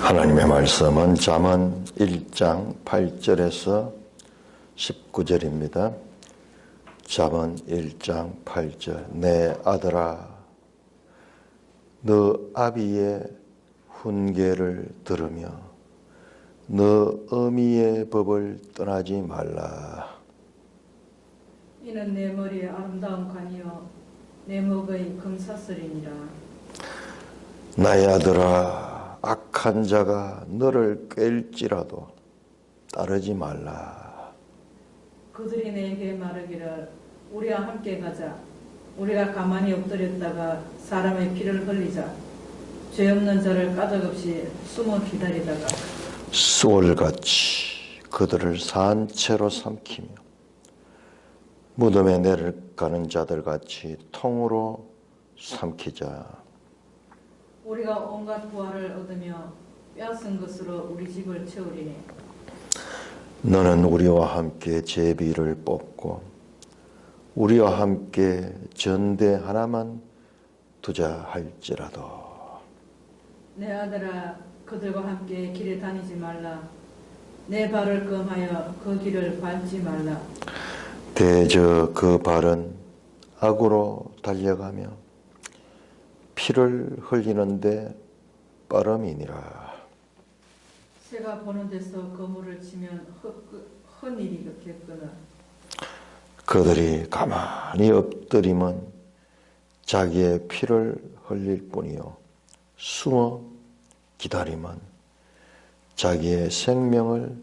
하나님의 말씀은 잠언 1장 8절에서 19절입니다. 잠언 1장 8절. 내 아들아, 너 아비의 훈계를 들으며 너 어미의 법을 떠나지 말라. 이는 내 머리의 아름다운 관이요 내 목의 금사슬이니라. 나의 아들아, 악한 자가 너를 꿰일지라도 따르지 말라. 그들이 내게 말하기를 우리와 함께 가자. 우리가 가만히 엎드렸다가 사람의 피를 흘리자. 죄 없는 자를 까닭없이 숨어 기다리다가 수월같이 그들을 산채로 삼키며 무덤에 내려가는 자들같이 통으로 삼키자. 우리가 온갖 부활을 얻으며 빼앗은 것으로 우리 집을 채우리니 너는 우리와 함께 제비를 뽑고 우리와 함께 전대 하나만 두자 할지라도. 내 아들아, 그들과 함께 길에 다니지 말라. 내 발을 금하여 그 길을 밟지 말라. 대저 그 발은 악으로 달려가며 피를 흘리는데 빠름이니라. 새가 보는 데서 거물을 치면 헛일이겠거늘. 그들이 가만히 엎드리면 자기의 피를 흘릴 뿐이요 숨어 기다리면 자기의 생명을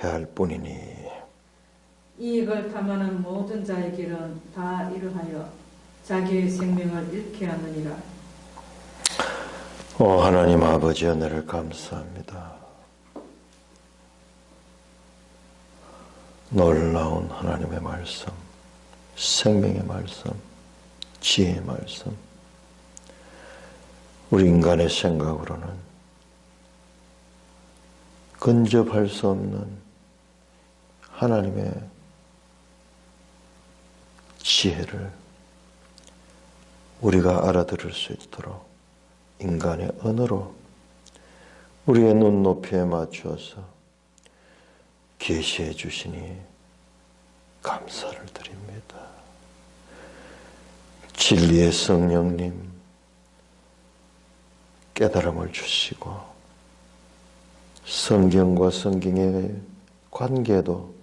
해할 뿐이니. 이익을 탐하는 모든 자의 길은 다 이러하여 자기의 생명을 잃게 하느니라. 하나님 아버지, 은혜를 감사합니다. 놀라운 하나님의 말씀, 생명의 말씀, 지혜의 말씀. 우리 인간의 생각으로는 근접할 수 없는 하나님의 지혜를 우리가 알아들을 수 있도록 인간의 언어로 우리의 눈높이에 맞추어서 계시해 주시니 감사를 드립니다. 진리의 성령님, 깨달음을 주시고 성경과 성경의 관계도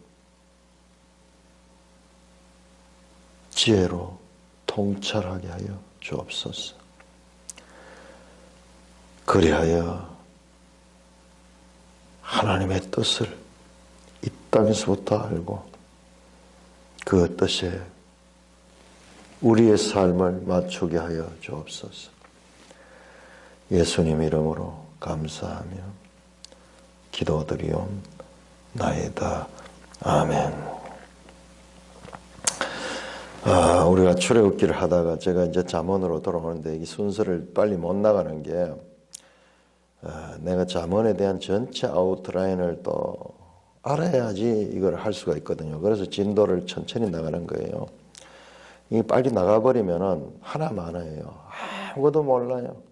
지혜로 통찰하게 하여 주옵소서. 그리하여 하나님의 뜻을 이 땅에서부터 알고 그 뜻에 우리의 삶을 맞추게 하여 주옵소서. 예수님 이름으로 감사하며 기도드리옵나이다. 아멘. 우리가 출애굽기를 하다가 제가 이제 잠언으로 돌아오는데 이 순서를 빨리 못 나가는 게 내가 잠언에 대한 전체 아웃라인을 또 알아야지 이걸 할 수가 있거든요. 그래서 진도를 천천히 나가는 거예요. 이게 빨리 나가버리면은 하나 많아요. 아무것도 몰라요.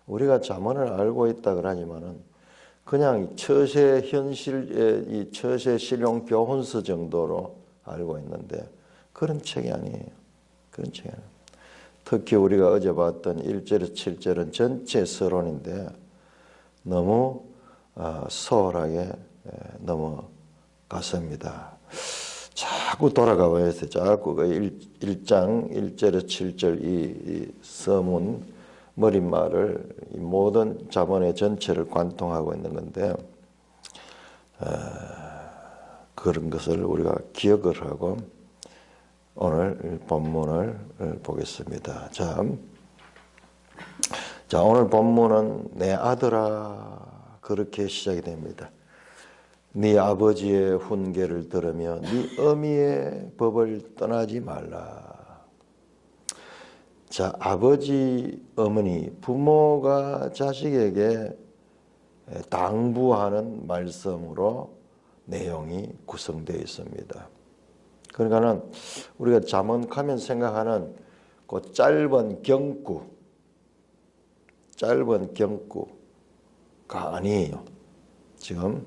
우리가 잠언을 알고 있다 그러지만은 그냥 처세 현실, 이 처세 실용 교훈서 정도로 알고 있는데 그런 책이 아니에요. 그런 책이 아니에요. 특히 우리가 어제 봤던 1절에서 7절은 전체 서론인데 너무 소홀하게 넘어갔습니다. 자꾸 돌아가 봐야 돼요. 자꾸 1장 1절에서 7절 이 서문 머릿말을 이 모든 잠언의 전체를 관통하고 있는 건데 그런 것을 우리가 기억을 하고 오늘 본문을 보겠습니다. 자, 오늘 본문은 내 아들아 그렇게 시작이 됩니다. 네 아버지의 훈계를 들으며 네 어미의 법을 떠나지 말라. 자, 아버지, 어머니, 부모가 자식에게 당부하는 말씀으로 내용이 구성되어 있습니다. 그러니까는 우리가 잠언하면 생각하는 그 짧은 경구, 아니에요. 지금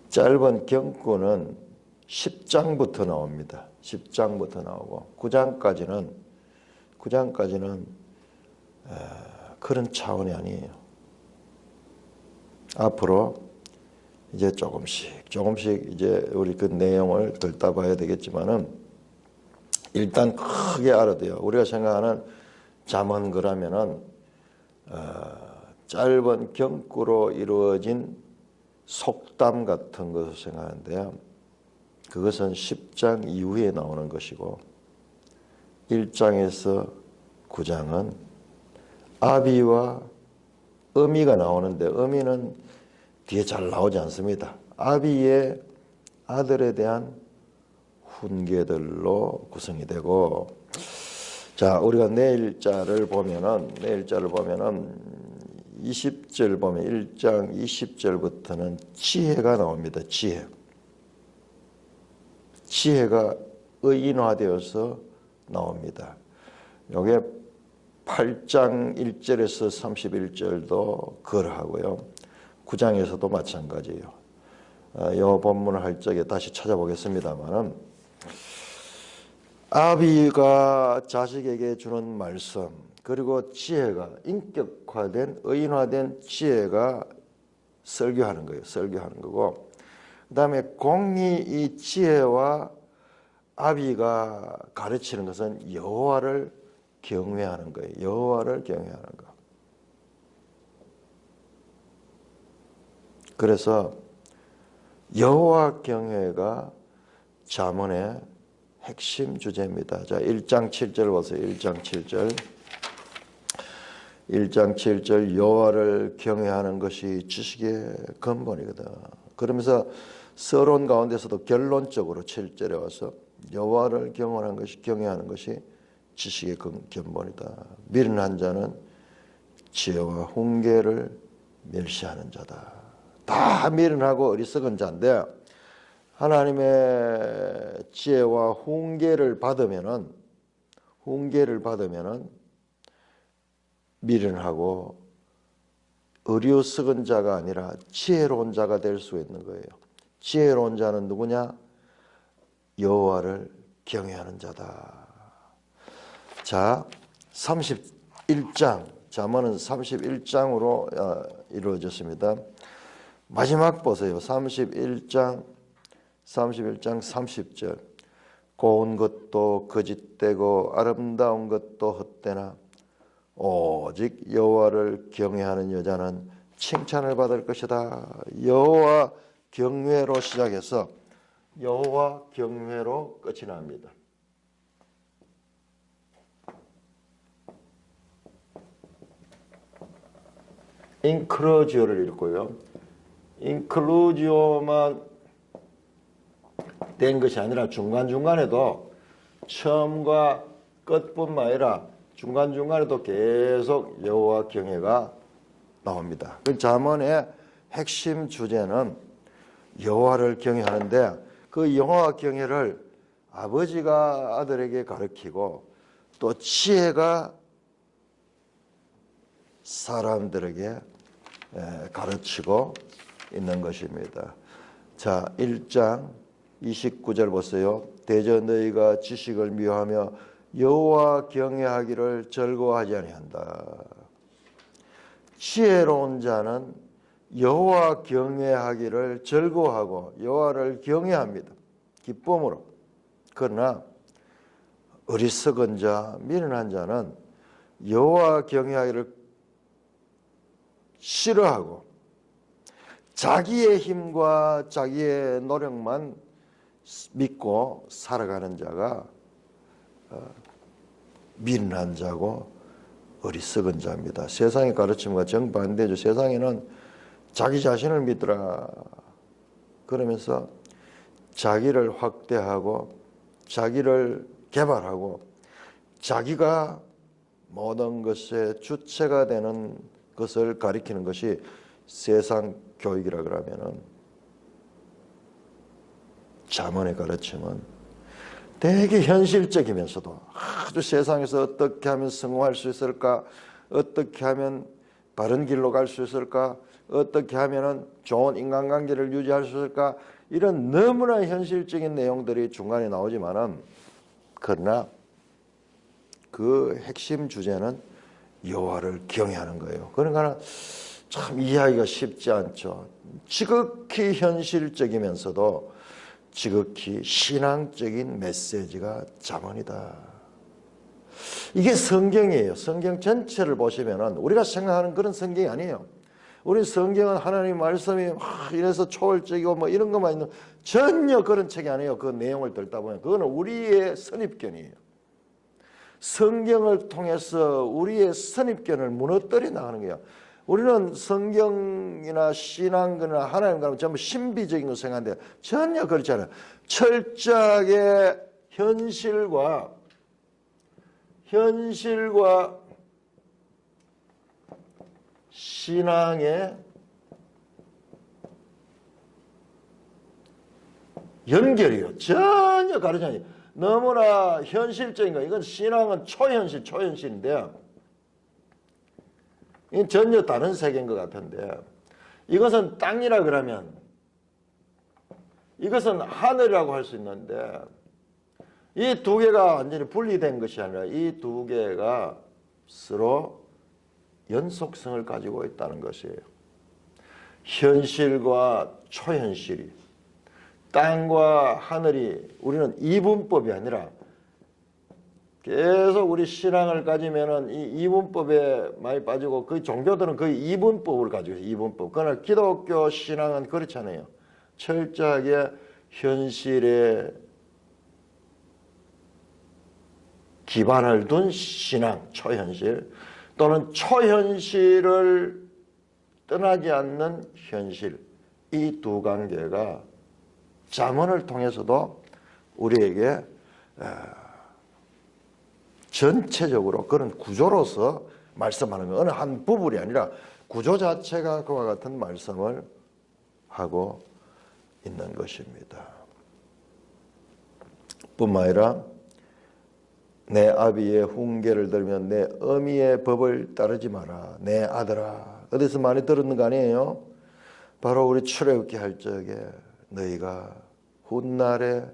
짧은 경구는 10장부터 나옵니다. 10장부터 나오고 9장까지는 그런 차원이 아니에요. 앞으로 이제 조금씩 이제 우리 그 내용을 들다봐야 되겠지만은 일단 크게 알아야 돼요. 우리가 생각하는 잠언 그러면은 짧은 경구로 이루어진 속담 같은 것을 생각하는데요. 그것은 10장 이후에 나오는 것이고 1장에서 9장은 아비와 어미가 나오는데 어미는 뒤에 잘 나오지 않습니다. 아비의 아들에 대한 훈계들로 구성이 되고, 자, 우리가 내일자를 보면은 20절 보면 1장 20절부터는 지혜가 나옵니다. 지혜가 의인화되어서 나옵니다. 요게 8장 1절에서 31절도 그러하고요. 9장에서도 마찬가지예요. 이 본문을 할 적에 다시 찾아보겠습니다만은 아비가 자식에게 주는 말씀 그리고 지혜가 인격화된 의인화된 지혜가 설교하는 거예요. 설교하는 거고 그 다음에 공히 이 지혜와 아비가 가르치는 것은 여호와를 경외하는 거예요. 여호와를 경외하는 거. 그래서 여호와 경외가 잠언의 핵심 주제입니다. 자, 1장 7절 보세요. 1장 7절 여호와를 경외하는 것이 지식의 근본이거든. 그러면서 서론 가운데서도 결론적으로 7절에 와서 여호와를 경외하는 것이 지식의 근본이다. 미련한 자는 지혜와 훈계를 멸시하는 자다. 다 미련하고 어리석은 자인데 하나님의 지혜와 훈계를 받으면은 미련하고 어리석은 자가 아니라 지혜로운 자가 될 수 있는 거예요. 지혜로운 자는 누구냐? 여호와를 경외하는 자다. 자, 31장 잠언은 31장으로 이루어졌습니다. 마지막 보세요. 31장 30절 고운 것도 거짓되고 아름다운 것도 헛되나 오직 여호와를 경외하는 여자는 칭찬을 받을 것이다. 여호와 경외로 시작해서 여호와 경외로 끝이 납니다. 인클루지오를 읽고요. 인클루지오만 된 것이 아니라 중간중간에도 처음과 끝뿐만 아니라 중간중간에도 계속 여호와 경외가 나옵니다. 그 잠언의 핵심 주제는 여호와를 경외하는데 그 여호와 경외를 아버지가 아들에게 가르치고 또 지혜가 사람들에게 가르치고 있는 것입니다. 자, 1장 29절 보세요. 대저 너희가 지식을 미워하며 여호와 경외하기를 즐거워하지 아니한다. 지혜로운 자는 여호와 경외하기를 즐거워하고 여호와를 경외합니다. 기쁨으로. 그러나 어리석은 자, 미련한 자는 여호와 경외하기를 싫어하고 자기의 힘과 자기의 노력만 믿고 살아가는 자가 미련한 자고 어리석은 자입니다. 세상의 가르침과 정반대죠. 세상에는 자기 자신을 믿으라 그러면서 자기를 확대하고 자기를 개발하고 자기가 모든 것의 주체가 되는 것을 가리키는 것이 세상 교육이라 그러면은 잠언의 가르침은 되게 현실적이면서도 아주 세상에서 어떻게 하면 성공할 수 있을까, 어떻게 하면 바른 길로 갈 수 있을까? 어떻게 하면은 좋은 인간관계를 유지할 수 있을까? 이런 너무나 현실적인 내용들이 중간에 나오지만은 그러나 그 핵심 주제는 여호와를 경외하는 거예요. 그러니까 참 이해하기가 쉽지 않죠. 지극히 현실적이면서도 지극히 신앙적인 메시지가 잠언이다. 이게 성경이에요. 성경 전체를 보시면은 우리가 생각하는 그런 성경이 아니에요. 우리 성경은 하나님 말씀이 이래서 초월적이고 뭐 이런 것만 있는 전혀 그런 책이 아니에요. 그 내용을 듣다 보면 그거는 우리의 선입견이에요. 성경을 통해서 우리의 선입견을 무너뜨려 나가는 거예요. 우리는 성경이나 신앙이나 하나님과 전부 신비적인 거 생각하는데 전혀 그렇지 않아요. 철저하게 현실과 신앙의 연결이요. 전혀 가르치 않아요. 너무나 현실적인 거. 이건 신앙은 초현실인데 이건 전혀 다른 세계인 것 같은데 이것은 땅이라 그러면 이것은 하늘이라고 할 수 있는데 이 두 개가 완전히 분리된 것이 아니라 이 두 개가 서로 연속성을 가지고 있다는 것이에요. 현실과 초현실이 땅과 하늘이 우리는 이분법이 아니라 계속 우리 신앙을 가지면은 이 이분법에 많이 빠지고 그 종교들은 거의 이분법을 가지고 있어요. 이분법. 그러나 기독교 신앙은 그렇지 않아요. 철저하게 현실에 기반을 둔 신앙, 초현실 또는 초현실을 떠나지 않는 현실 이 두 관계가 잠언을 통해서도 우리에게 전체적으로 그런 구조로서 말씀하는 거 어느 한 부분이 아니라 구조 자체가 그와 같은 말씀을 하고 있는 것입니다. 뿐만 아니라 내 아비의 훈계를 들으면 내 어미의 법을 따르지 마라. 내 아들아. 어디서 많이 들었는 거 아니에요? 바로 우리 출애굽기 할 적에 너희가 훗날에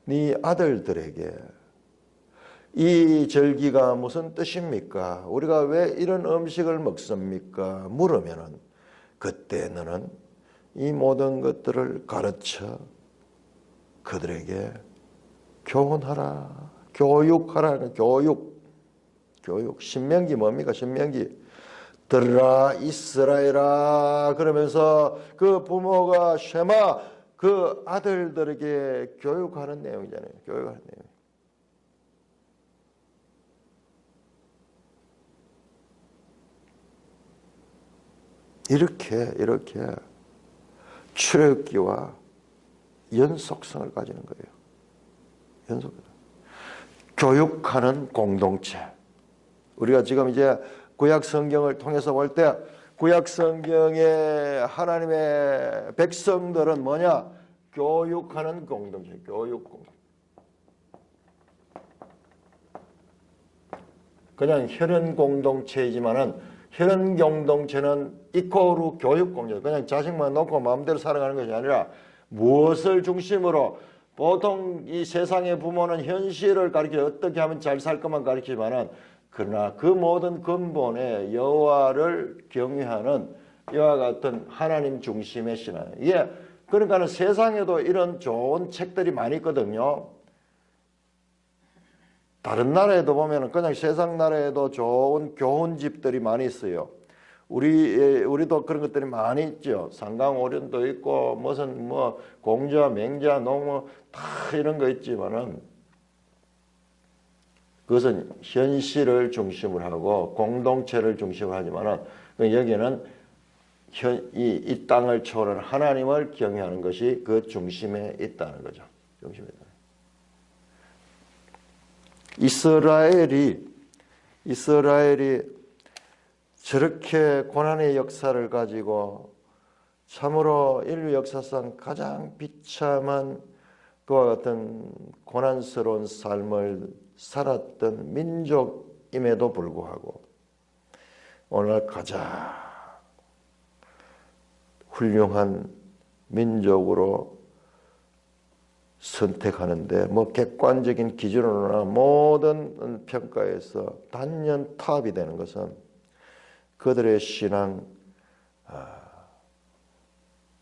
네 아들들에게 이 절기가 무슨 뜻입니까? 우리가 왜 이런 음식을 먹습니까? 물으면은 그때 너는 이 모든 것들을 가르쳐 그들에게 교훈하라. 교육하라는 교육. 신명기 뭡니까? 신명기. 들으라 이스라엘아 그러면서 그 부모가 쉐마 그 아들들에게 교육하는 내용이잖아요. 교육하는 내용. 이렇게 출애굽기와 연속성을 가지는 거예요. 교육하는 공동체. 우리가 지금 이제 구약 성경을 통해서 볼 때 구약 성경의 하나님의 백성들은 뭐냐? 교육하는 공동체. 교육 공동체. 그냥 혈연 공동체이지만은 혈연 공동체는 이코르 교육 공동체. 그냥 자식만 놓고 마음대로 살아가는 것이 아니라 무엇을 중심으로 보통 이 세상의 부모는 현실을 가르쳐 어떻게 하면 잘 살 것만 가르치지만은 그러나 그 모든 근본에 여호와를 경외하는 이와 같은 하나님 중심의 신앙. 이게 그러니까는 세상에도 이런 좋은 책들이 많이 있거든요. 다른 나라에도 보면은 그냥 세상 나라에도 좋은 교훈집들이 많이 있어요. 우리도 그런 것들이 많이 있죠. 상강오륜도 있고 무슨 뭐 공자, 맹자, 농어 다 이런 거 있지만은 그것은 현실을 중심으로 하고 공동체를 중심으로 하지만은 여기는 이 땅을 초월한 하나님을 경외하는 것이 그 중심에 있다는 거죠. 중심에 있다. 이스라엘이 저렇게 고난의 역사를 가지고 참으로 인류 역사상 가장 비참한 그와 같은 고난스러운 삶을 살았던 민족임에도 불구하고 오늘날 가장 훌륭한 민족으로 선택하는데 뭐 객관적인 기준으로나 모든 평가에서 단연 탑이 되는 것은 그들의 신앙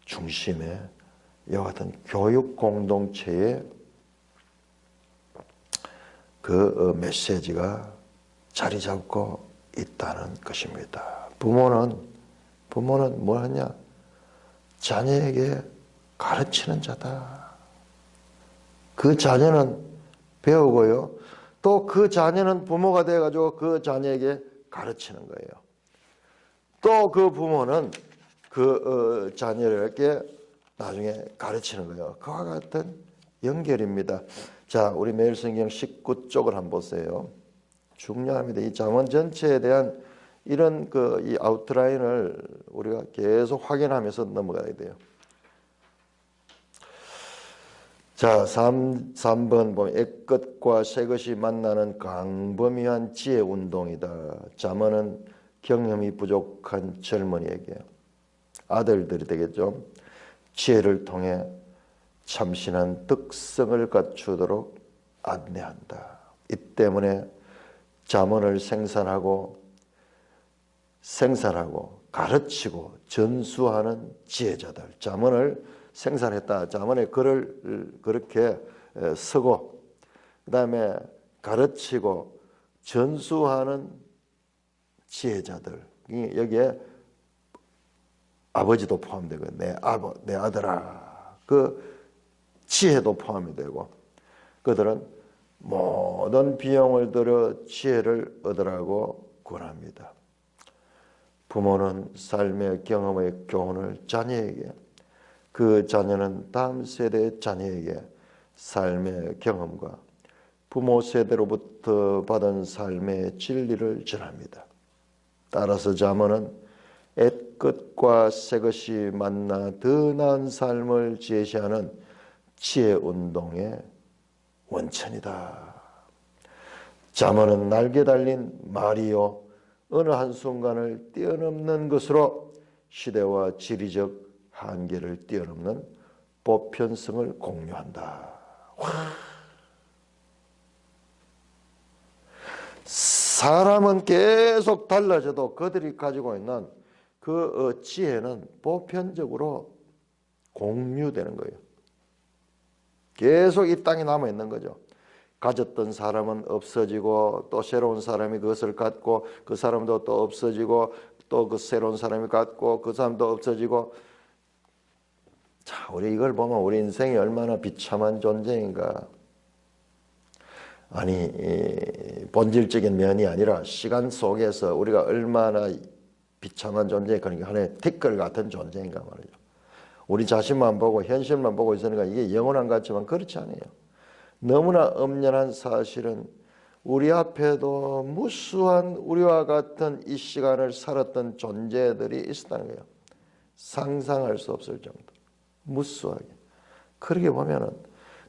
중심에 이와 같은 교육 공동체의 그 메시지가 자리 잡고 있다는 것입니다. 부모는 뭐 하냐? 자녀에게 가르치는 자다. 그 자녀는 배우고요. 또 그 자녀는 부모가 돼가지고 그 자녀에게 가르치는 거예요. 또 그 부모는 그 자녀에게 나중에 가르치는 거예요. 그와 같은 연결입니다. 자, 우리 매일성경 19쪽을 한번 보세요. 중요합니다. 이 잠언 전체에 대한 이런 이 아웃라인을 우리가 계속 확인하면서 넘어가야 돼요. 자, 3번 보면 애끝과 새것이 만나는 광범위한 지혜 운동이다. 잠언은 경험이 부족한 젊은이에게, 아들들이 되겠죠, 지혜를 통해 참신한 덕성을 갖추도록 안내한다. 이 때문에 잠언을 생산하고 가르치고 전수하는 지혜자들, 잠언을 생산했다. 잠언의 글을 그렇게 쓰고 그 다음에 가르치고 전수하는 지혜자들이 여기에 아버지도 포함되고 내 아들아, 그 지혜도 포함이 되고 그들은 모든 비용을 들여 지혜를 얻으라고 권합니다. 부모는 삶의 경험의 교훈을 자녀에게, 그 자녀는 다음 세대의 자녀에게 삶의 경험과 부모 세대로부터 받은 삶의 진리를 전합니다. 따라서 잠언은 애끝과 새것이 만나 더 나은 삶을 제시하는 지혜 운동의 원천이다. 잠언은 날개 달린 말이요 어느 한순간을 뛰어넘는 것으로 시대와 지리적 한계를 뛰어넘는 보편성을 공유한다. 사람은 계속 달라져도 그들이 가지고 있는 그 지혜는 보편적으로 공유되는 거예요. 계속 이 땅에 남아 있는 거죠. 가졌던 사람은 없어지고 또 새로운 사람이 그것을 갖고 그 사람도 또 없어지고 또 그 새로운 사람이 갖고 그 사람도 없어지고. 자, 우리 이걸 보면 우리 인생이 얼마나 비참한 존재인가. 아니, 본질적인 면이 아니라 시간 속에서 우리가 얼마나 비참한 존재, 그러니까 하나의 티끌 같은 존재인가 말이죠. 우리 자신만 보고 현실만 보고 있으니까 이게 영원한 것 같지만 그렇지 않아요. 너무나 엄연한 사실은 우리 앞에도 무수한 우리와 같은 이 시간을 살았던 존재들이 있었다는 거예요. 상상할 수 없을 정도. 무수하게. 그렇게 보면은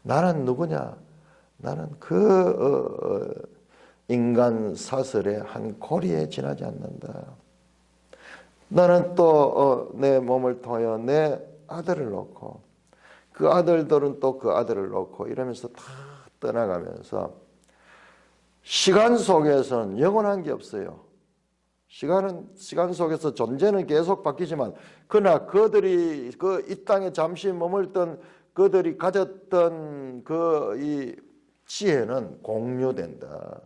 나는 누구냐? 나는 그 인간 사슬의 한 고리에 지나지 않는다. 나는 또 내 몸을 통하여 내 아들을 놓고 그 아들들은 또 그 아들을 놓고 이러면서 다 떠나가면서 시간 속에서는 영원한 게 없어요. 시간 속에서 존재는 계속 바뀌지만 그러나 그들이 그 이 땅에 잠시 머물던 그들이 가졌던 그 이 지혜는 공유된다.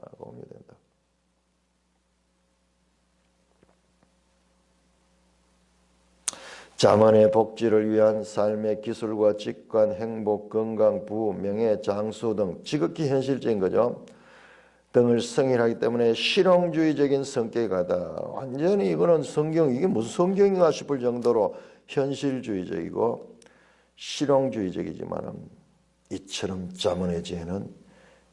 자만의 복지를 위한 삶의 기술과 직관, 행복, 건강, 부호, 명예, 장수 등 지극히 현실적인 거죠. 등을 승인하기 때문에 실용주의적인 성격이 가다. 완전히 이거는 이게 무슨 성경인가 싶을 정도로 현실주의적이고 실용주의적이지만 이처럼 자문의 지혜는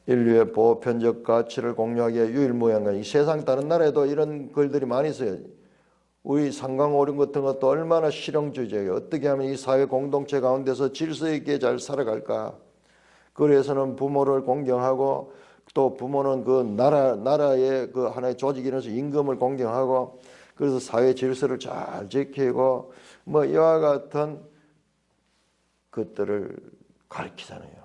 인류의 보편적 가치를 공유하기에 유일무이한 이 세상 다른 나라에도 이런 글들이 많이 있어요. 우리 상강오륜 같은 것도 얼마나 실용주의적이에요. 어떻게 하면 이 사회 공동체 가운데서 질서 있게 잘 살아갈까. 그래서는 부모를 공경하고 또 부모는 그 나라의 그 하나의 조직이라서 임금을 공경하고 그래서 사회 질서를 잘 지키고 뭐 이와 같은 것들을 가르치잖아요.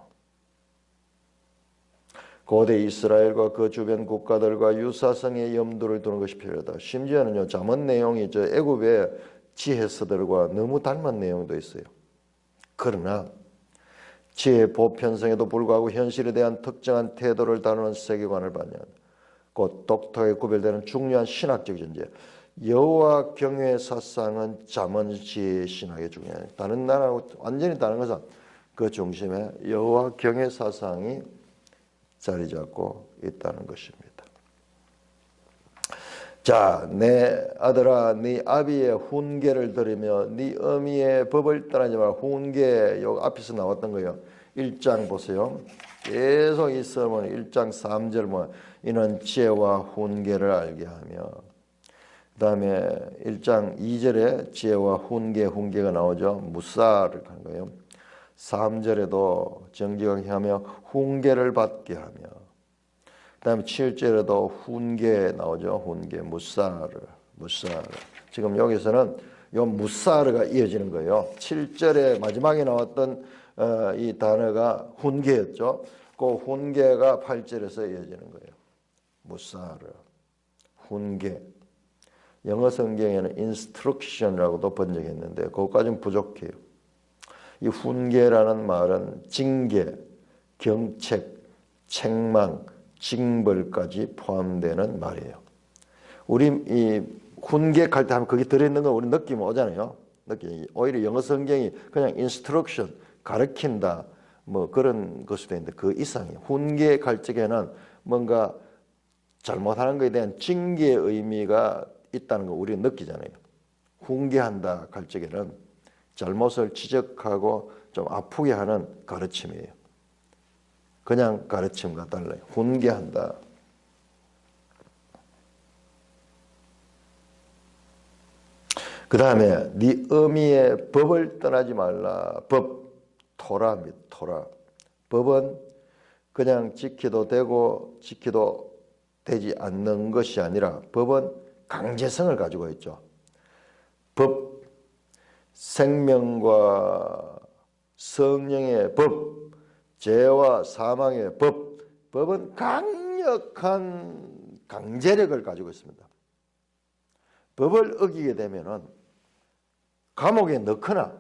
고대 이스라엘과 그 주변 국가들과 유사성의 염두를 두는 것이 필요하다. 심지어는요, 잠언 내용이 저 애굽의 지혜서들과 너무 닮은 내용도 있어요. 그러나 지혜의 보편성에도 불구하고 현실에 대한 특정한 태도를 다루는 세계관을 반영한다. 곧 독특하게 구별되는 중요한 신학적 전제. 여호와 경외 사상은 잠언 지혜 신학의 중요해요. 다른 나라하고 완전히 다른 것은 그 중심에 여호와 경외 사상이 자리 잡고 있다는 것입니다. 자, 내 아들아, 네 아비의 훈계를 들으며 네 어미의 법을 떠나지 마라. 훈계, 요 앞에서 나왔던 거예요. 1장 보세요. 계속 이 설문 1장 3절 뭐 이는 지혜와 훈계를 알게 하며, 그 다음에 1장 2절에 지혜와 훈계가 나오죠. 무사를 한 거예요. 3절에도 정직하게 하며 훈계를 받게 하며, 그 다음에 7절에도 훈계 나오죠. 훈계, 무사르. 지금 여기서는 요 무사르가 이어지는 거예요. 7절에 마지막에 나왔던 이 단어가 훈계였죠. 그 훈계가 8절에서 이어지는 거예요. 무사르, 훈계. 영어 성경에는 instruction이라고도 번역했는데 그것까지는 부족해요. 이 훈계라는 말은 징계, 경책, 책망, 징벌까지 포함되는 말이에요. 우리 이 훈계할 때 하면 그게 들어있는 건 우리 느낌 오잖아요. 오히려 영어 성경이 그냥 instruction, 가르친다, 뭐 그런 것이 되는데 그 이상이에요. 훈계할 적에는 뭔가 잘못하는 것에 대한 징계의 의미가 있다는 거 우리가 느끼잖아요. 훈계한다 할 적에는 잘못을 지적하고 좀 아프게 하는 가르침이에요. 그냥 가르침과 달라요. 훈계한다. 그 다음에 네 어미의 법을 떠나지 말라. 법, 토라입니다. 토라. 법은 그냥 지켜도 되고 지켜도 되지 않는 것이 아니라 법은 강제성을 가지고 있죠. 법, 생명과 성령의 법, 죄와 사망의 법, 법은 강력한 강제력을 가지고 있습니다. 법을 어기게 되면은 감옥에 넣거나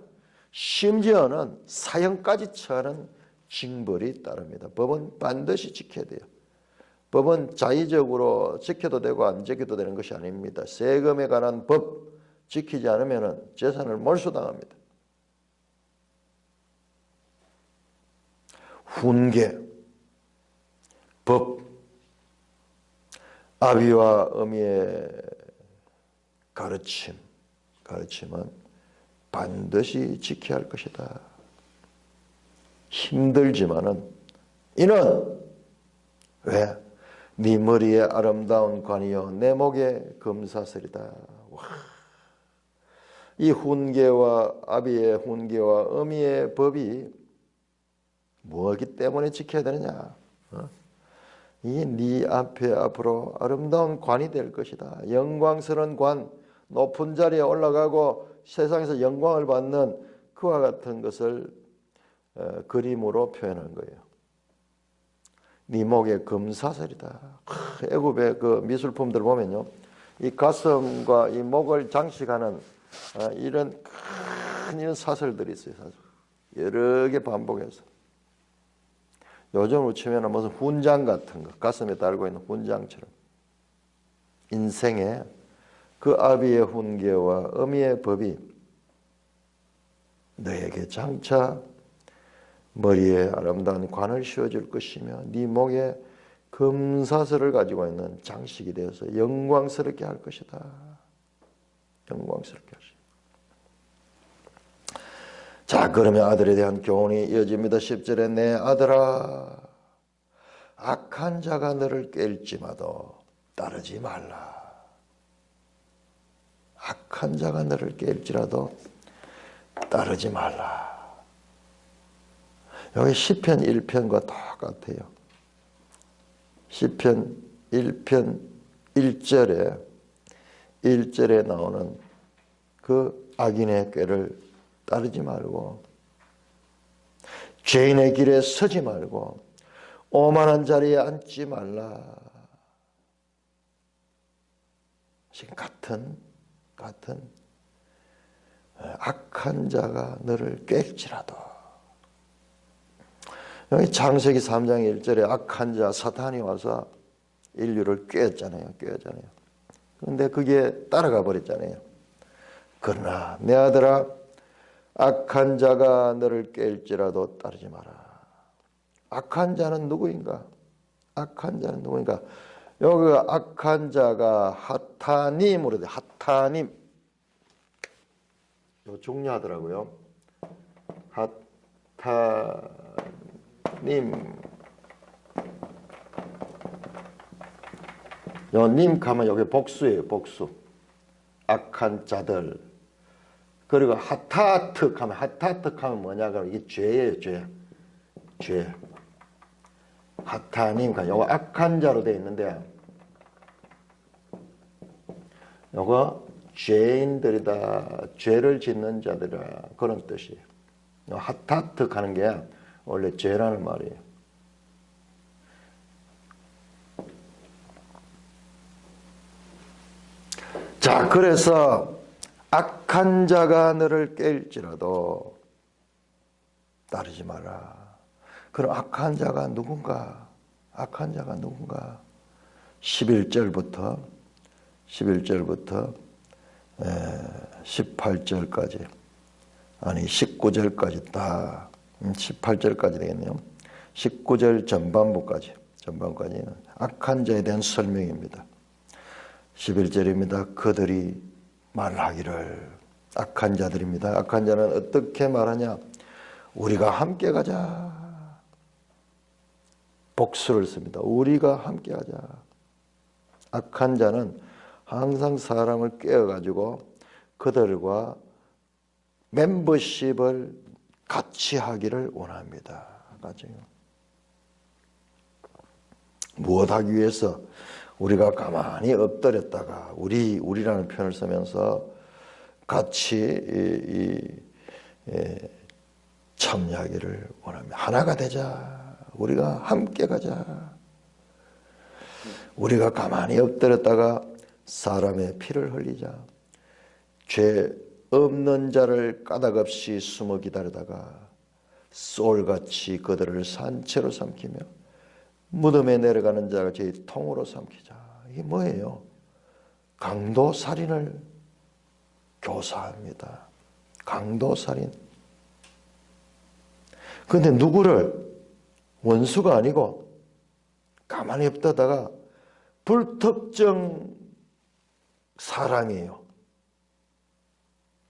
심지어는 사형까지 처하는 징벌이 따릅니다. 법은 반드시 지켜야 돼요. 법은 자의적으로 지켜도 되고 안 지켜도 되는 것이 아닙니다. 세금에 관한 법 지키지 않으면 재산을 몰수당합니다. 훈계, 법, 아비와 어미의 가르침은 반드시 지켜야 할 것이다. 힘들지만은 이는 왜? 네 머리에 아름다운 관이요 내 목에 금사슬이다. 와. 이 훈계와 아비의 훈계와 어미의 법이 뭐기 때문에 지켜야 되느냐? 이게 네 앞에 앞으로 아름다운 관이 될 것이다. 영광스러운 관, 높은 자리에 올라가고 세상에서 영광을 받는 그와 같은 것을 그림으로 표현한 거예요. 네 목에 금사슬이다. 애굽의 그 미술품들 보면요, 이 가슴과 이 목을 장식하는 이런 큰 이런 사슬들이 있어요. 사슬. 여러 개 반복해서. 요즘으로 치면 무슨 훈장 같은 거, 가슴에 달고 있는 훈장처럼 인생에 그 아비의 훈계와 어미의 법이 너에게 장차 머리에 아름다운 관을 씌워줄 것이며 네 목에 금사슬을 가지고 있는 장식이 되어서 영광스럽게 할 것이다. 영광스럽게 하시. 자, 그러면 아들에 대한 교훈이 이어집니다. 10절에 내 아들아, 악한 자가 너를 깰지마도 따르지 말라. 악한 자가 너를 깰지라도 따르지 말라. 여기 시편 1편과 똑같아요. 시편 1편 1절에 1절에 나오는 그 악인의 꾀를 따르지 말고 죄인의 길에 서지 말고 오만한 자리에 앉지 말라. 지금 같은 악한 자가 너를 깰지라도. 여기 창세기 3장 1절에 악한 자 사탄이 와서 인류를 꿰었잖아요. 그런데 그게 따라가 버렸잖아요. 그러나 내 아들아, 악한 자가 너를 깰지라도 따르지 마라. 악한 자는 누구인가? 여기 악한 자가 하타님으로 돼. 하타님. 이거 중요하더라고요. 하타님. 요 님 가면 여기 복수예요. 복수. 악한 자들. 그리고 하타특 하면 뭐냐? 그러면 이게 죄예요. 죄. 하타님, 요거 악한 자로 되어 있는데, 요거 죄인들이다, 죄를 짓는 자들이라, 그런 뜻이에요. 하타특 하는 게 원래 죄라는 말이에요. 자, 그래서 악한 자가 너를 깰지라도 따르지 마라. 그럼 악한 자가 누군가? 11절부터 18절까지, 아니 19절까지 다, 18절까지 되겠네요. 19절 전반부까지는 악한 자에 대한 설명입니다. 11절입니다. 그들이 말하기를, 악한 자들입니다. 악한 자는 어떻게 말하냐? 우리가 함께 가자. 복수를 씁니다. 우리가 함께 하자. 악한 자는 항상 사람을 깨어가지고 그들과 멤버십을 같이 하기를 원합니다. 같이요. 무엇하기 위해서? 우리가 가만히 엎드렸다가 우리라는 표현을 쓰면서 같이 참여하기를 원합니다. 하나가 되자. 우리가 함께 가자. 우리가 가만히 엎드렸다가 사람의 피를 흘리자. 죄 없는 자를 까닭없이 숨어 기다리다가 소울같이 그들을 산채로 삼키며 무덤에 내려가는 자가 제 통으로 삼키자. 이게 뭐예요? 강도살인을 교사합니다. 강도살인. 그런데 누구를? 원수가 아니고 가만히 엎드다가 불특정 사람이에요.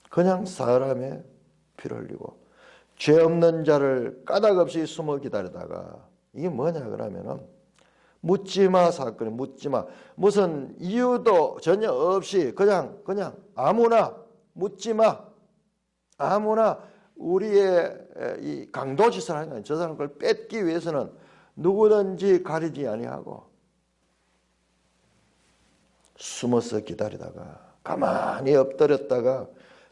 그냥 사람의 피를 흘리고 죄 없는 자를 까닭없이 숨어 기다리다가, 이게 뭐냐 그러면은 묻지마 사건이, 묻지마, 무슨 이유도 전혀 없이 그냥 아무나 묻지마, 아무나 우리의 이 강도짓을 하는 거예요. 저 사람 걸 뺏기 위해서는 누구든지 가리지 아니하고 숨어서 기다리다가, 가만히 엎드렸다가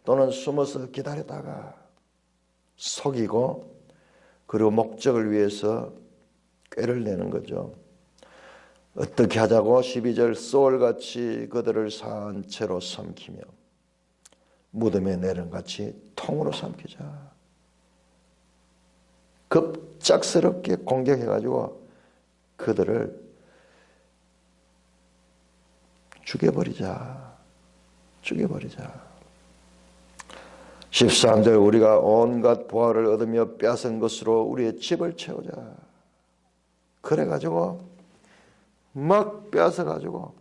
또는 숨어서 기다리다가 속이고, 그리고 목적을 위해서 꾀를 내는 거죠. 어떻게 하자고? 12절 소울같이 그들을 산채로 삼키며 무덤에 내른같이 통으로 삼키자. 급작스럽게 공격해가지고 그들을 죽여버리자. 13절 우리가 온갖 보화를 얻으며 빼앗은 것으로 우리의 집을 채우자. 그래가지고 막 빼앗아가지고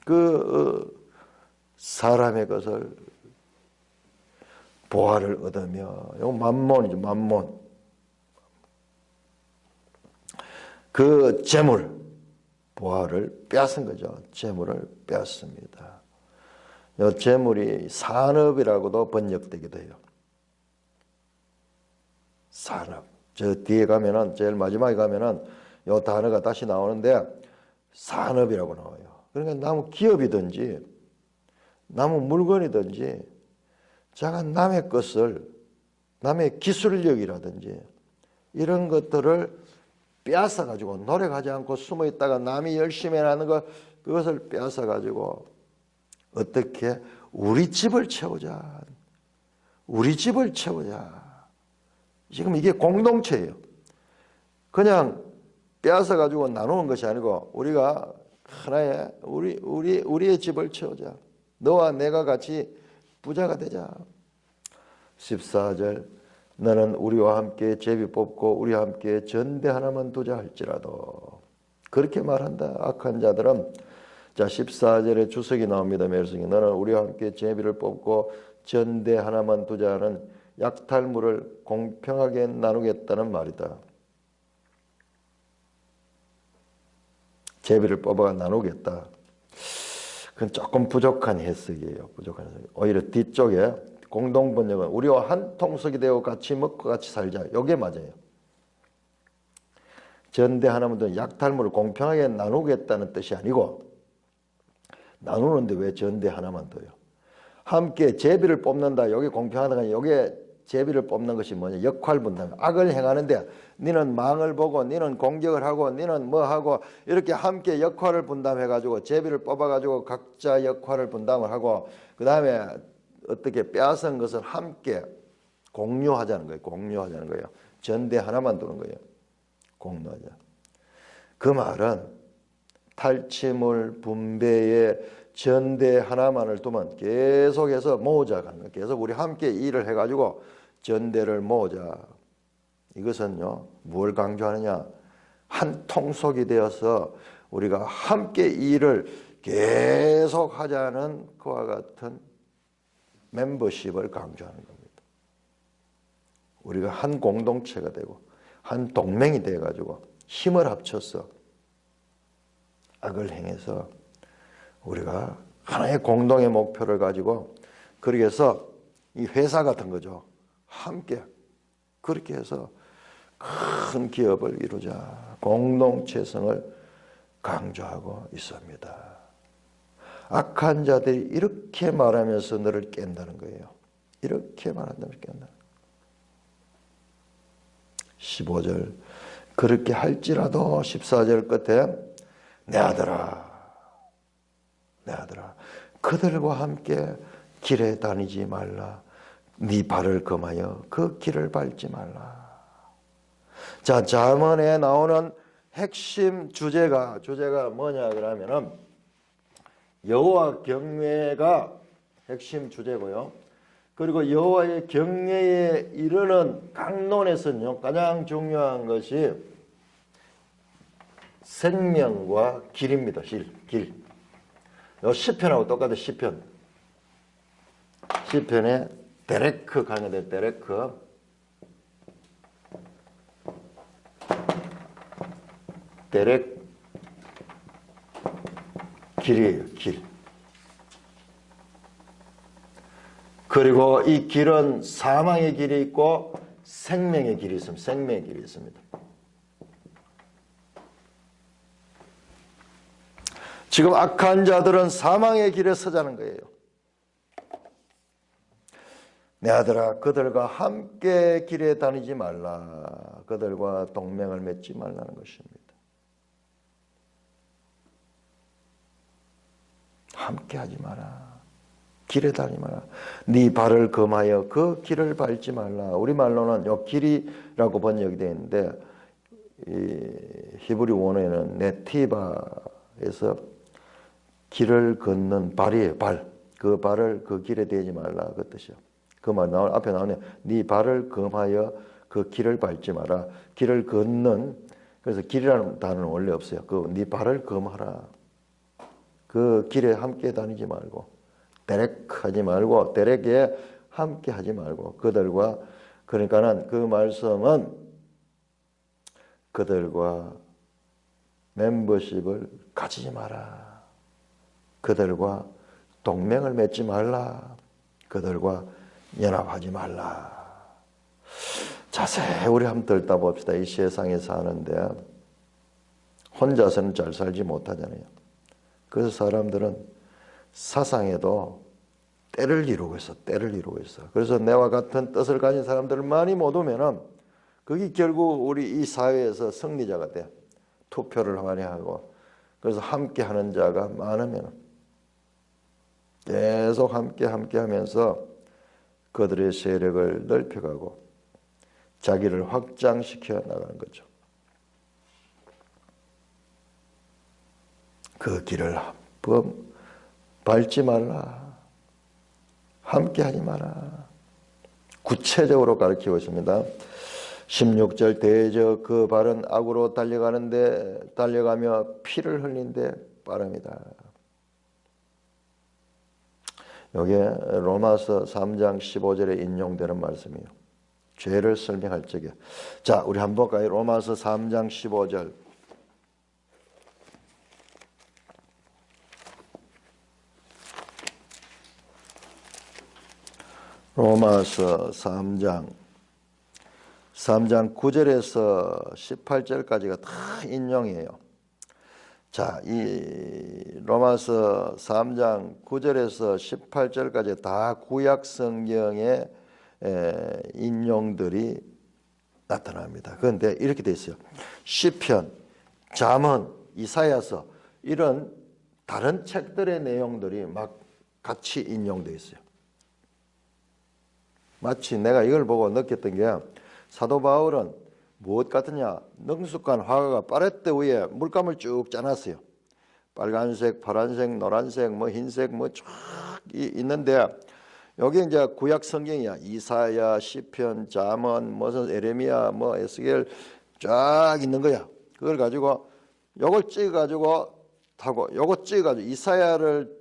그 사람의 것을, 보화를 얻으며, 이거 만몬이죠. 만몬. 그 재물, 보화를 빼앗은 거죠. 재물을 빼앗습니다. 이 재물이 산업이라고도 번역되기도 해요. 산업. 저 뒤에 가면은, 제일 마지막에 가면은 이 단어가 다시 나오는데 산업이라고 나와요. 그러니까 나무 기업이든지 남은 물건이든지 작은 남의 것을, 남의 기술력이라든지 이런 것들을 빼앗아 가지고 노력하지 않고 숨어 있다가 남이 열심히 하는 것, 그것을 빼앗아 가지고 어떻게 우리 집을 채우자. 우리 집을 채우자. 지금 이게 공동체예요. 그냥 빼앗아 가지고 나누는 것이 아니고 우리가 하나의 우리의 집을 채우자. 너와 내가 같이 부자가 되자. 14절 너는 우리와 함께 제비 뽑고 우리와 함께 전대 하나만 두자 할지라도. 그렇게 말한다. 악한 자들은. 자, 14절에 주석이 나옵니다. 멜성이 너는 우리와 함께 제비를 뽑고 전대 하나만 두자는 약탈물을 공평하게 나누겠다는 말이다. 제비를 뽑아 나누겠다. 그건 조금 부족한 해석이에요. 부족한 해석. 오히려 뒤쪽에 공동번역은 우리와 한 통속이 되어 같이 먹고 같이 살자. 이게 맞아요. 전대 하나만 약탈물을 공평하게 나누겠다는 뜻이 아니고 나누는데 왜 전대 하나만 둬요? 함께 제비를 뽑는다. 여기 공평하다가 여기에 제비를 뽑는 것이 뭐냐? 역할 분담. 악을 행하는데 너는 망을 보고 너는 공격을 하고 너는 뭐 하고 이렇게 함께 역할을 분담해 가지고 제비를 뽑아 가지고 각자 역할을 분담을 하고 그다음에 어떻게 빼앗은 것을 함께 공유하자는 거예요. 공유하자는 거예요. 전대 하나만 두는 거예요. 공유하자. 그 말은 탈취물 분배에 전대 하나만을 두면 계속해서 모으자 가는 거예요. 계속 우리 함께 일을 해가지고 전대를 모으자. 이것은요, 뭘 강조하느냐? 한 통속이 되어서 우리가 함께 일을 계속 하자는 그와 같은 멤버십을 강조하는 겁니다. 우리가 한 공동체가 되고 한 동맹이 되어가지고 힘을 합쳐서 악을 행해서 우리가 하나의 공동의 목표를 가지고 그렇게 해서 이 회사 같은 거죠. 함께 그렇게 해서 큰 기업을 이루자. 공동체성을 강조하고 있습니다. 악한 자들이 이렇게 말하면서 너를 깬다는 거예요. 이렇게 말한다면 깬다. 15절 그렇게 할지라도 14절 끝에 내 아들아 그들과 함께 길에 다니지 말라. 네 발을 금하여 그 길을 밟지 말라. 자, 잠언에 나오는 핵심 주제가 뭐냐 그러면은 여호와 경외가 핵심 주제고요. 그리고 여호와의 경외에 이르는 강론에서는요, 가장 중요한 것이 생명과 길입니다. 길. 요 시편하고 똑같은 시편. 시편에 데레크 강의된 데레크. 데렉 길이에요. 길. 그리고 이 길은 사망의 길이 있고 생명의 길이 있습니다. 생명의 길이 있습니다. 지금 악한 자들은 사망의 길에 서자는 거예요. 내 아들아 그들과 함께 길에 다니지 말라. 그들과 동맹을 맺지 말라는 것입니다. 함께 하지 마라. 길에 다니지 마라. 네 발을 금하여 그 길을 밟지 말라. 우리말로는 요 길이라고 번역이 되어 있는데 이 히브리 원어에는 네티바에서 길을 걷는 발이에요. 발. 그 발을 그 길에 대지 말라. 그 뜻이요. 그 말 앞에 나오네. 네 발을 금하여 그 길을 밟지 마라. 길을 걷는, 그래서 길이라는 단어는 원래 없어요. 그 네 발을 금하라. 그 길에 함께 다니지 말고 데렉하지 말고 데렉에 함께 하지 말고 그들과, 그러니까는 그 말씀은 그들과 멤버십을 가지지 마라. 그들과 동맹을 맺지 말라. 그들과 연합하지 말라. 자세히 우리 한번 들다 봅시다. 이 세상에 사는데 혼자서는 잘 살지 못하잖아요. 그래서 사람들은 사상에도 때를 이루고 있어. 때를 이루고 있어. 그래서 내와 같은 뜻을 가진 사람들을 많이 모으면은 그게 결국 우리 이 사회에서 승리자가 돼. 투표를 많이 하고. 그래서 함께 하는 자가 많으면 계속 함께 하면서 그들의 세력을 넓혀가고 자기를 확장시켜 나가는 거죠. 그 길을 한번 밟지 말라. 함께 하지 마라. 구체적으로 가르치고 있습니다. 16절 대저 그 발은 악으로 달려가며 피를 흘린데 빠릅니다. 여기에 로마서 3장 15절에 인용되는 말씀이에요. 죄를 설명할 적에. 자, 우리 한번 볼까요? 로마서 3장 15절. 로마서 3장 9절에서 18절까지가 다 인용이에요. 자, 이 로마서 3장 9절에서 18절까지 다 구약 성경의 인용들이 나타납니다. 그런데 이렇게 돼 있어요. 시편, 잠언, 이사야서 이런 다른 책들의 내용들이 막 같이 인용돼 있어요. 마치 내가 이걸 보고 느꼈던 게 사도 바울은 무엇 같으냐? 능숙한 화가가 팔레트 위에 물감을 쭉 짜놨어요. 빨간색, 파란색, 노란색, 뭐 흰색 뭐 쫙 있는데 여기 이제 구약 성경이야. 이사야, 시편, 잠언, 무슨 에레미야, 뭐 에스겔 쫙 있는 거야. 그걸 가지고 요걸 찍어가지고 하고 요거 찍어가지고 이사야를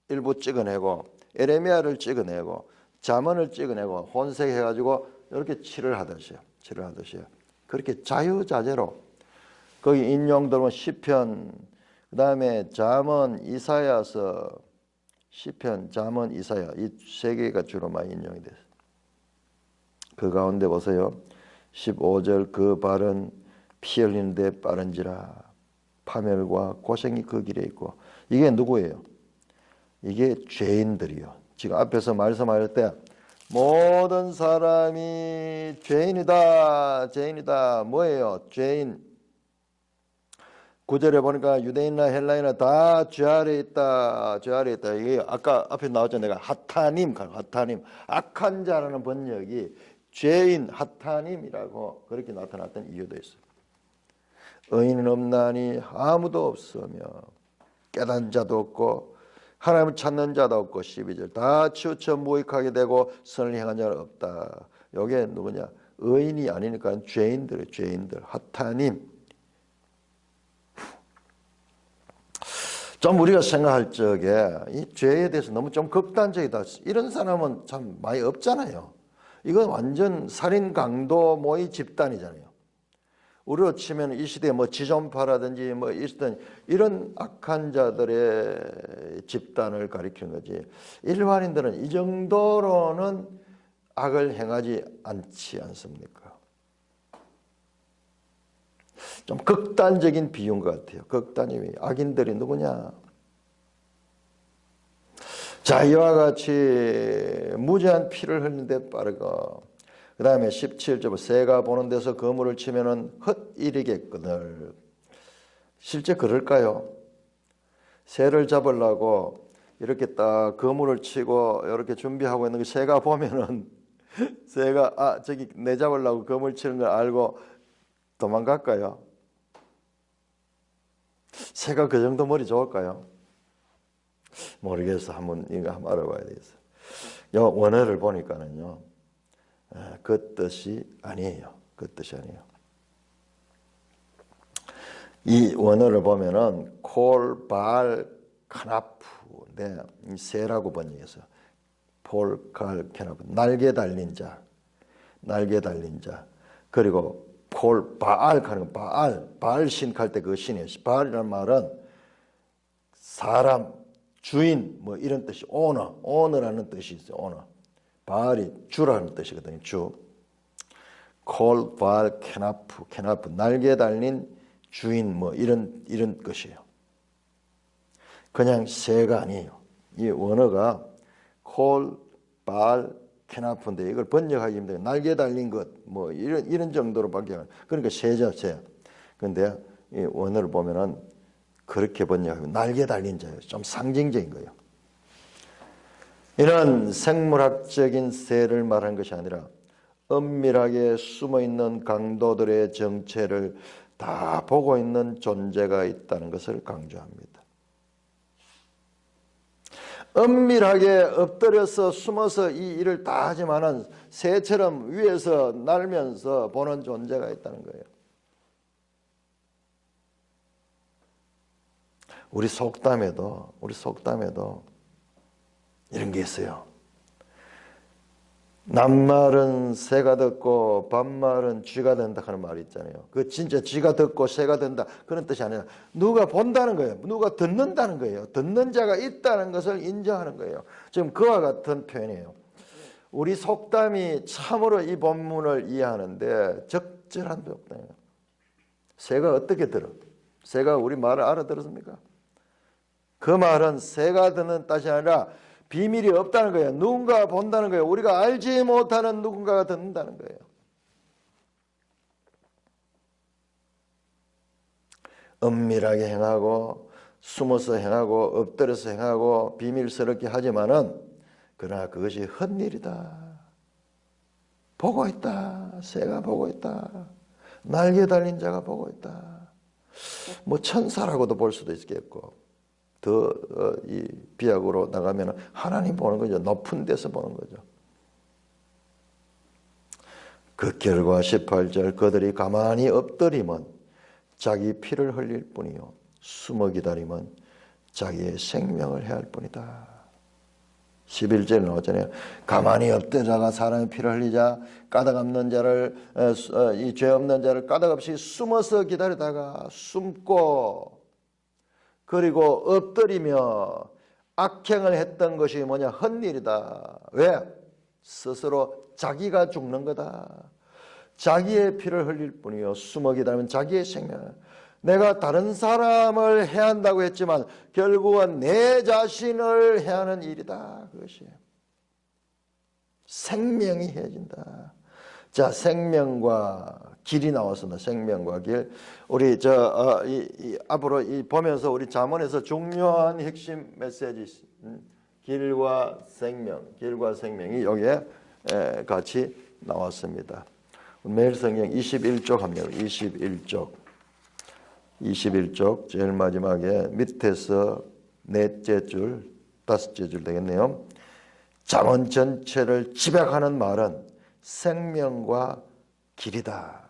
일부 찍어내고 에레미야를 찍어내고 잠언을 찍어내고 혼색해가지고 이렇게 칠을 하듯이요. 그렇게 자유자재로 거기 인용들은 시편, 그 다음에 잠언, 이사야서, 시편, 잠언, 이사야 이 세 개가 주로 많이 인용이 됐어요. 그 가운데 보세요. 15절 그 발은 피 흘리는데 빠른지라 파멸과 고생이 그 길에 있고 이게 누구예요? 이게 죄인들이요. 지금 앞에서 말씀할 때 모든 사람이 죄인이다. 뭐예요? 죄인. 9절에 보니까 유대인이나 헬라인이나 다 죄 아래 있다. 이게 아까 앞에 나왔잖아요. 내가 하타님. 악한 자라는 번역이 죄인 하타님이라고 그렇게 나타났던 이유도 있어요. 의인은 없나니 아무도 없으며 깨닫는 자도 없고 하나님을 찾는 자도 없고 12절 다 치우쳐 무익하게 되고 선을 행한 자는 없다. 이게 누구냐? 의인이 아니니까 죄인들 하타님. 좀 우리가 생각할 적에 이 죄에 대해서 너무 좀 극단적이다. 이런 사람은 참 많이 없잖아요. 이건 완전 살인 강도 모의 집단이잖아요. 우리로 치면 이 시대에 뭐 지존파라든지 뭐 이런 악한 자들의 집단을 가리키는 거지. 일반인들은 이 정도로는 악을 행하지 않지 않습니까? 좀 극단적인 비유인 것 같아요. 극단이 악인들이 누구냐? 자, 이와 같이 무죄한 피를 흘리는데 빠르고 그 다음에 17절 새가 보는 데서 그물을 치면은 헛일이겠거늘. 실제 그럴까요? 새를 잡으려고 이렇게 딱 그물을 치고 이렇게 준비하고 있는 게 새가 보면은 새가 저기 내 잡으려고 그물 치는 걸 알고 도망갈까요? 새가 그 정도 머리 좋을까요? 모르겠어. 이거 한번 알아봐야 되겠어. 요 원어를 보니까는요. 그 뜻이 아니에요. 이 원어를 보면은 콜발 카나프인데 새라고 번역해서 폴칼 카나프 날개 달린 자 그리고 콜바알 하는 바알 신할 때 그 신이에요. 바알이라는 말은 사람 주인 뭐 이런 뜻이 오너라는 뜻이 있어요. 오너. 바알이 주라는 뜻이거든요. 주. 콜, 바알, 케나프, 날개 달린 주인 뭐 이런 것이에요. 그냥 새가 아니에요. 이 원어가 홀, 발, 캐나프인데 이걸 번역하기 힘들어요. 날개 달린 것, 뭐 이런 정도로밖에 안. 그러니까 새죠, 새. 그런데 이 원어를 보면은 그렇게 번역하면 날개 달린 자예요. 좀 상징적인 거예요. 이는 생물학적인 새를 말하는 것이 아니라 은밀하게 숨어있는 강도들의 정체를 다 보고 있는 존재가 있다는 것을 강조합니다. 은밀하게 엎드려서 숨어서 이 일을 다 하지만은 새처럼 위에서 날면서 보는 존재가 있다는 거예요. 우리 속담에도 이런 게 있어요. 남말은 새가 듣고 반말은 쥐가 된다 하는 말이 있잖아요. 그 진짜 쥐가 듣고 새가 된다 그런 뜻이 아니라 누가 본다는 거예요. 누가 듣는다는 거예요. 듣는 자가 있다는 것을 인정하는 거예요. 지금 그와 같은 표현이에요. 우리 속담이 참으로 이 본문을 이해하는데 적절한 속담이에요. 새가 어떻게 들어? 새가 우리 말을 알아들었습니까? 그 말은 새가 듣는 뜻이 아니라 비밀이 없다는 거예요. 누군가 본다는 거예요. 우리가 알지 못하는 누군가가 듣는다는 거예요. 은밀하게 행하고 숨어서 행하고 엎드려서 행하고 비밀스럽게 하지만은 그러나 그것이 헛일이다. 보고 있다. 새가 보고 있다. 날개 달린 자가 보고 있다. 뭐 천사라고도 볼 수도 있겠고 더 이 비약으로 나가면 하나님 보는 거죠. 높은 데서 보는 거죠. 그 결과 18절 그들이 가만히 엎드리면 자기 피를 흘릴 뿐이요 숨어 기다리면 자기의 생명을 해할 뿐이다. 11절에 나오잖아요. 가만히 엎드려가 사람의 피를 흘리자 까닭없는 자를 이 죄 없는 자를 까닭없이 숨어서 기다리다가 숨고 그리고 엎드리며 악행을 했던 것이 뭐냐? 헛일이다. 왜? 스스로 자기가 죽는 거다. 자기의 피를 흘릴 뿐이요 숨어 기다리면 자기의 생명. 내가 다른 사람을 해한다고 했지만 결국은 내 자신을 해하는 일이다. 그것이 생명이 해진다. 자, 생명과 길이 나왔습니다. 생명과 길. 우리 앞으로 보면서 우리 잠언에서 중요한 핵심 메시지, 길과 생명이 여기에 같이 나왔습니다. 매일 성경 21쪽 합니다. 21쪽 제일 마지막에 밑에서 넷째 줄, 다섯째 줄 되겠네요. 잠언 전체를 집약하는 말은 생명과 길이다.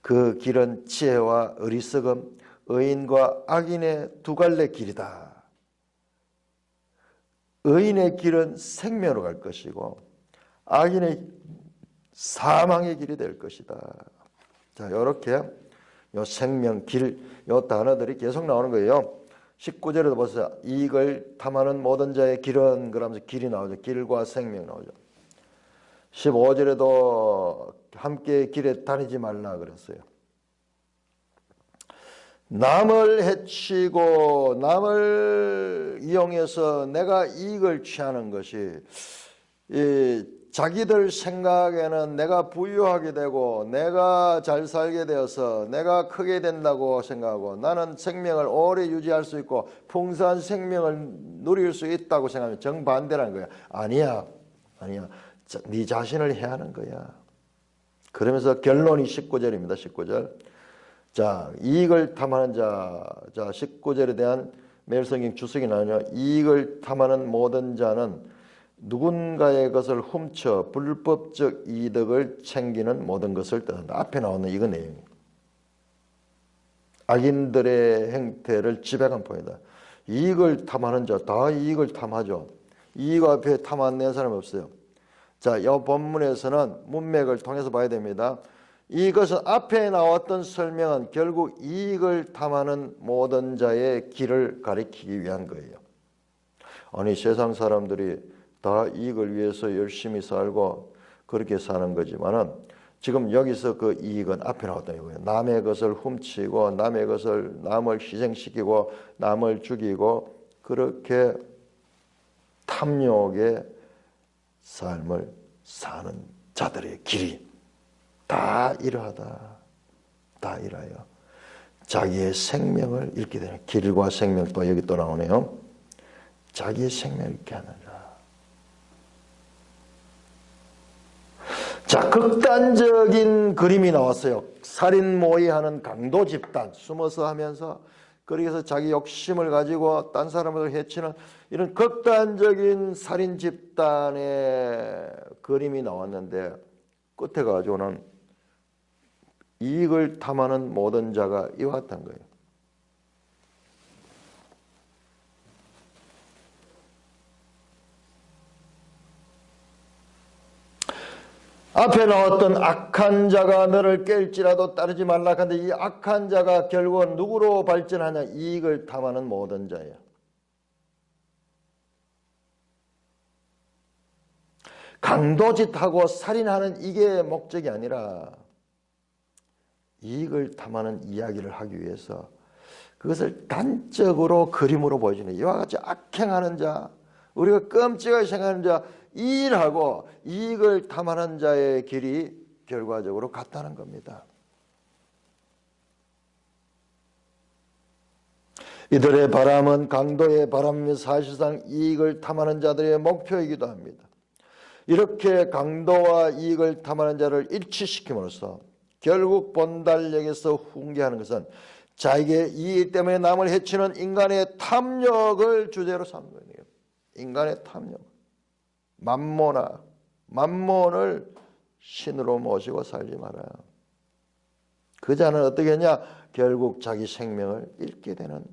그 길은 지혜와 어리석음, 의인과 악인의 두 갈래 길이다. 의인의 길은 생명으로 갈 것이고 악인의 사망의 길이 될 것이다. 자, 이렇게 요 생명, 길, 요 단어들이 계속 나오는 거예요. 19절에도 보세요. 이익을 탐하는 모든 자의 길은 그러면서 길이 나오죠. 길과 생명 나오죠. 15절에도 함께 길에 다니지 말라 그랬어요. 남을 해치고 남을 이용해서 내가 이익을 취하는 것이 자기들 생각에는 내가 부유하게 되고 내가 잘 살게 되어서 내가 크게 된다고 생각하고 나는 생명을 오래 유지할 수 있고 풍성한 생명을 누릴 수 있다고 생각하면 정반대라는 거야. 아니야. 네 자신을 해하는 거야. 그러면서 결론이 19절입니다. 19절. 자, 이익을 탐하는 자. 자, 19절에 대한 매일 성경 주석이 나오냐. 이익을 탐하는 모든 자는 누군가의 것을 훔쳐 불법적 이득을 챙기는 모든 것을 뜻한다. 앞에 나오는 이거 내용이에요. 악인들의 행태를 지배한 포인트다. 이익을 탐하는 자, 다 이익을 탐하죠. 이익 앞에 탐 안 낸 사람이 없어요. 자, 이 본문에서는 문맥을 통해서 봐야 됩니다. 이것은 앞에 나왔던 설명은 결국 이익을 탐하는 모든 자의 길을 가리키기 위한 거예요. 아니, 세상 사람들이 다 이익을 위해서 열심히 살고 그렇게 사는 거지만은 지금 여기서 그 이익은 앞에 나왔던 거예요. 남의 것을 훔치고 남의 것을 남을 희생시키고 남을 죽이고 그렇게 탐욕에 삶을 사는 자들의 길이 다 이러하다. 다 이라요. 자기의 생명을 잃게 되는 길과 생명 또 여기 또 나오네요. 자기의 생명을 잃게 하는 자. 자, 극단적인 그림이 나왔어요. 살인 모의하는 강도 집단, 숨어서 하면서 그래서 자기 욕심을 가지고 딴 사람을 해치는 이런 극단적인 살인 집단의 그림이 나왔는데 끝에 가지고는 이익을 탐하는 모든 자가 이와 같은 거예요. 앞에 나왔던 악한 자가 너를 깰지라도 따르지 말라 하는데 이 악한 자가 결국은 누구로 발전하냐? 이익을 탐하는 모든 자예요. 강도짓하고 살인하는 이게 목적이 아니라 이익을 탐하는 이야기를 하기 위해서 그것을 단적으로 그림으로 보여주는 이와 같이 악행하는 자, 우리가 끔찍하게 생각하는 자, 일하고 이익을 탐하는 자의 길이 결과적으로 같다는 겁니다. 이들의 바람은 강도의 바람이며 사실상 이익을 탐하는 자들의 목표이기도 합니다. 이렇게 강도와 이익을 탐하는 자를 일치시킴으로써 결국 본달력에서 훈계하는 것은 자기의 이익 때문에 남을 해치는 인간의 탐욕을 주제로 삼는 거예요. 인간의 탐욕. 만몬을 신으로 모시고 살지 말아요. 그 자는 어떻게 하냐? 결국 자기 생명을 잃게 되는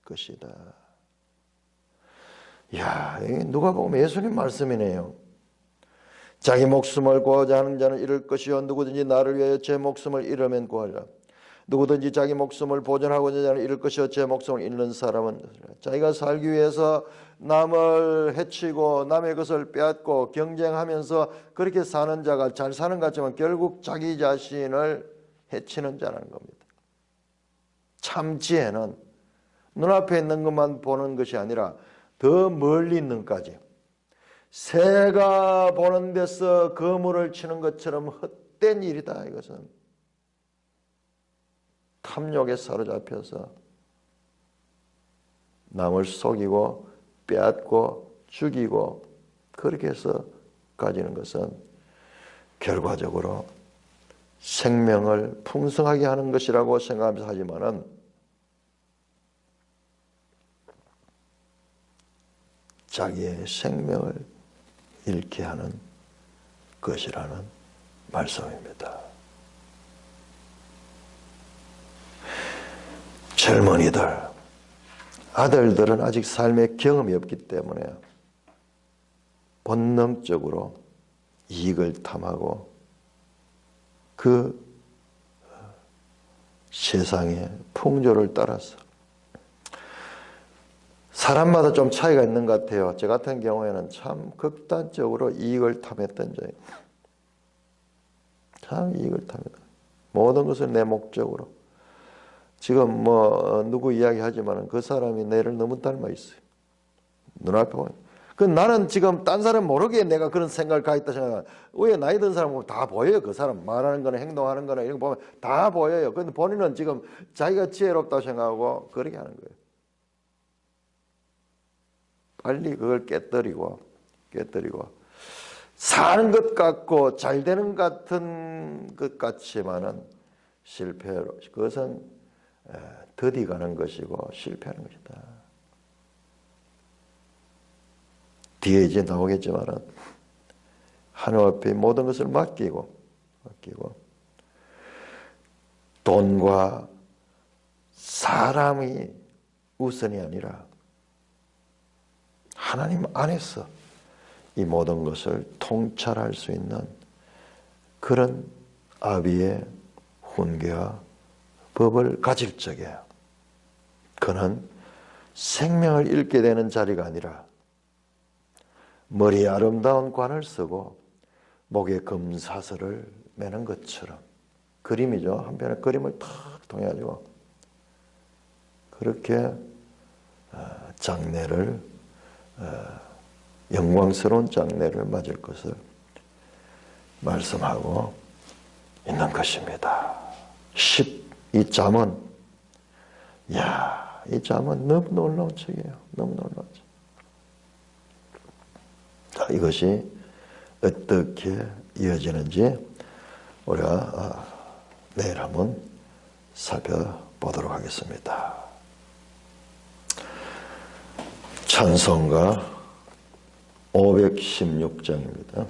것이다. 이야, 누가 보면 예수님 말씀이네요. 자기 목숨을 구하자 하는 자는 잃을 것이요 누구든지 나를 위하여 제 목숨을 잃으면 구하리라. 누구든지 자기 목숨을 보존하고자 하는 자는 잃을 것이요 제 목숨을 잃는 사람은 자기가 살기 위해서 남을 해치고 남의 것을 빼앗고 경쟁하면서 그렇게 사는 자가 잘 사는 것 같지만 결국 자기 자신을 해치는 자라는 겁니다. 참 지혜는 눈앞에 있는 것만 보는 것이 아니라 더 멀리 있는 것까지 새가 보는 데서 그물을 치는 것처럼 헛된 일이다. 이것은 탐욕에 사로잡혀서 남을 속이고 빼앗고 죽이고 그렇게 해서 가지는 것은 결과적으로 생명을 풍성하게 하는 것이라고 생각하면서 하지만은 자기의 생명을 잃게 하는 것이라는 말씀입니다. 젊은이들, 아들들은 아직 삶의 경험이 없기 때문에 본능적으로 이익을 탐하고 그 세상의 풍조를 따라서 사람마다 좀 차이가 있는 것 같아요. 저 같은 경우에는 참 극단적으로 이익을 탐했던 자예요. 참 이익을 탐했다. 모든 것을 내 목적으로. 지금 누구 이야기하지만 그 사람이 내를 너무 닮아 있어요. 눈앞에 보면. 그 나는 지금 딴 사람 모르게 내가 그런 생각을 가있다 생각하면 왜 나이 든 사람 보면 다 보여요. 그 사람 말하는 거나 행동하는 거나 이런 거 보면 다 보여요. 그런데 본인은 지금 자기가 지혜롭다고 생각하고 그렇게 하는 거예요. 빨리 그걸 깨뜨리고 사는 것 같고 잘 되는 것 같은 것 같지만은 실패로 그것은 더디 가는 것이고 실패하는 것이다. 뒤에 이제 나오겠지만은 하나님 앞에 모든 것을 맡기고 돈과 사람이 우선이 아니라 하나님 안에서 이 모든 것을 통찰할 수 있는 그런 아비의 훈계와 법을 가질 적에 그는 생명을 잃게 되는 자리가 아니라 머리에 아름다운 관을 쓰고 목에 금사슬을 매는 것처럼 그림이죠. 한편의 그림을 탁 통해가지고 그렇게 장래를 영광스러운 장례를 맞을 것을 말씀하고 있는 것입니다. 10. 이 잠언. 이 잠언 너무 놀라운 책이에요. 너무 놀라운 책. 자, 이것이 어떻게 이어지는지 우리가 내일 한번 살펴보도록 하겠습니다. 찬송가 516장입니다.